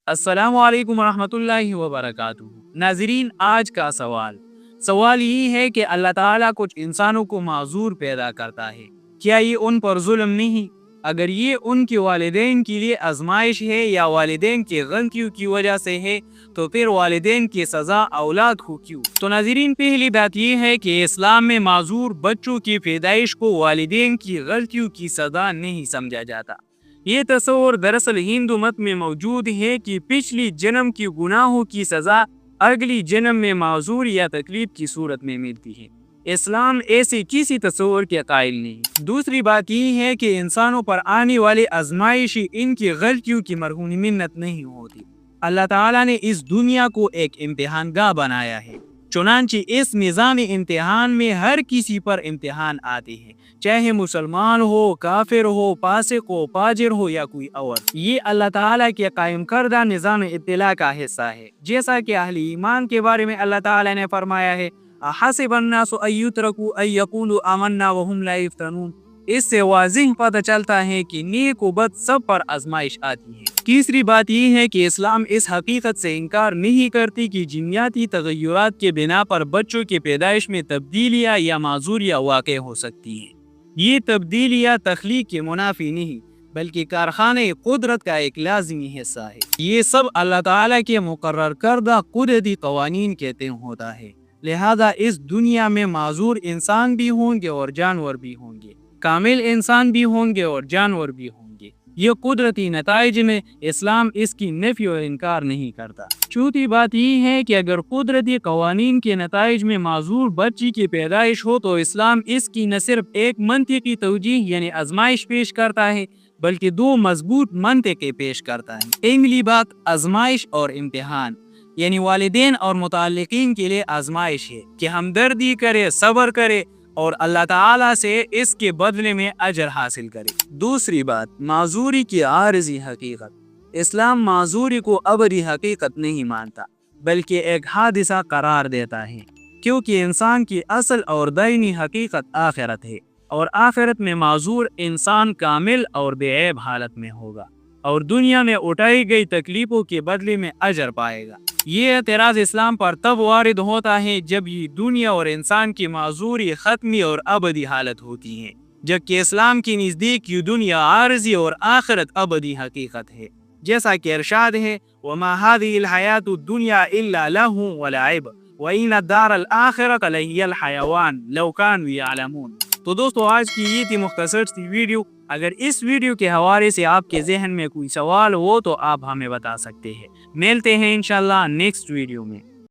السلام علیکم ورحمۃ اللہ وبرکاتہ۔ ناظرین، آج کا سوال یہ ہے کہ اللہ تعالیٰ کچھ انسانوں کو معذور پیدا کرتا ہے، کیا یہ ان پر ظلم نہیں؟ اگر یہ ان کے والدین کے لیے آزمائش ہے یا والدین کی غلطیوں کی وجہ سے ہے تو پھر والدین کی سزا اولاد کو کیوں؟ تو ناظرین، پہلی بات یہ ہے کہ اسلام میں معذور بچوں کی پیدائش کو والدین کی غلطیوں کی سزا نہیں سمجھا جاتا۔ یہ تصور دراصل ہندو مت میں موجود ہے کہ پچھلی جنم کی گناہوں کی سزا اگلی جنم میں معذور یا تکلیف کی صورت میں ملتی ہے۔ اسلام ایسے کسی تصور کے قائل نہیں۔ دوسری بات یہ ہے کہ انسانوں پر آنے والے آزمائش ان کی غلطیوں کی مرہون منت نہیں ہوتی۔ اللہ تعالیٰ نے اس دنیا کو ایک امتحان گاہ بنایا ہے، چنانچہ اس نظام امتحان میں ہر کسی پر امتحان آتے ہیں، چاہے مسلمان ہو، کافر ہو، فاسق ہو، فاجر ہو یا کوئی اور۔ یہ اللہ تعالیٰ کے قائم کردہ نظام ابتلاء کا حصہ ہے۔ جیسا کہ اہل ایمان کے بارے میں اللہ تعالیٰ نے فرمایا ہے، احسب الناس ان یترکوا ان یقولوا آمنا وهم لا یفتنون۔ اس سے واضح پتہ چلتا ہے کہ نیک و بد سب پر آزمائش آتی ہے۔ تیسری بات یہ ہے کہ اسلام اس حقیقت سے انکار نہیں کرتی کہ جینیاتی تغیرات کے بنا پر بچوں کی پیدائش میں تبدیلیاں یا معذوریاں واقع ہو سکتی ہیں۔ یہ تبدیلیاں تخلیق کے منافی نہیں بلکہ کارخانے قدرت کا ایک لازمی حصہ ہے۔ یہ سب اللہ تعالیٰ کے مقرر کردہ قدرتی قوانین کے تحت ہوتا ہے، لہذا اس دنیا میں معذور انسان بھی ہوں گے اور جانور بھی ہوں گے، کامل انسان بھی ہوں گے اور جانور بھی ہوں گے۔ یہ قدرتی نتائج میں اسلام اس کی نفی اور انکار نہیں کرتا۔ چوتھی بات یہ ہے کہ اگر قدرتی قوانین کے نتائج میں معذور بچی کی پیدائش ہو تو اسلام اس کی نہ صرف ایک منطقی توجیہ یعنی آزمائش پیش کرتا ہے بلکہ دو مضبوط منطقیں پیش کرتا ہے۔ پہلی بات آزمائش اور امتحان، یعنی والدین اور متعلقین کے لیے آزمائش ہے کہ ہمدردی کرے، صبر کرے اور اللہ تعالیٰ سے اس کے بدلے میں اجر حاصل کرے۔ دوسری بات معذوری کی عارضی حقیقت، اسلام معذوری کو ابدی حقیقت نہیں مانتا بلکہ ایک حادثہ قرار دیتا ہے، کیونکہ انسان کی اصل اور دائمی حقیقت آخرت ہے، اور آخرت میں معذور انسان کامل اور بے عیب حالت میں ہوگا اور دنیا میں اٹھائی گئی تکلیفوں کے بدلے میں اجر پائے گا۔ یہ اعتراض اسلام پر تب وارد ہوتا ہے جب یہ دنیا اور انسان کی معذوری ختمی اور ابدی حالت ہوتی ہے، جبکہ اسلام کی نزدیک یہ دنیا عارضی اور آخرت ابدی حقیقت ہے۔ جیسا کہ ارشاد ہے، وَمَا هَذِهِ الْحَيَاةُ الدُّنْيَا إِلَّا لَهْوٌ وَلَعِبٌ وَإِنَّ الدَّارَ الْآخِرَةَ لَهِيَ الْحَيَوَانُ لَوْ كَانُوا يَعْلَمُونَ۔ تو دوستو، آج کی یہ تھی مختصر سی ویڈیو۔ اگر اس ویڈیو کے حوالے سے آپ کے ذہن میں کوئی سوال ہو تو آپ ہمیں بتا سکتے ہیں۔ ملتے ہیں انشاءاللہ نیکسٹ ویڈیو میں۔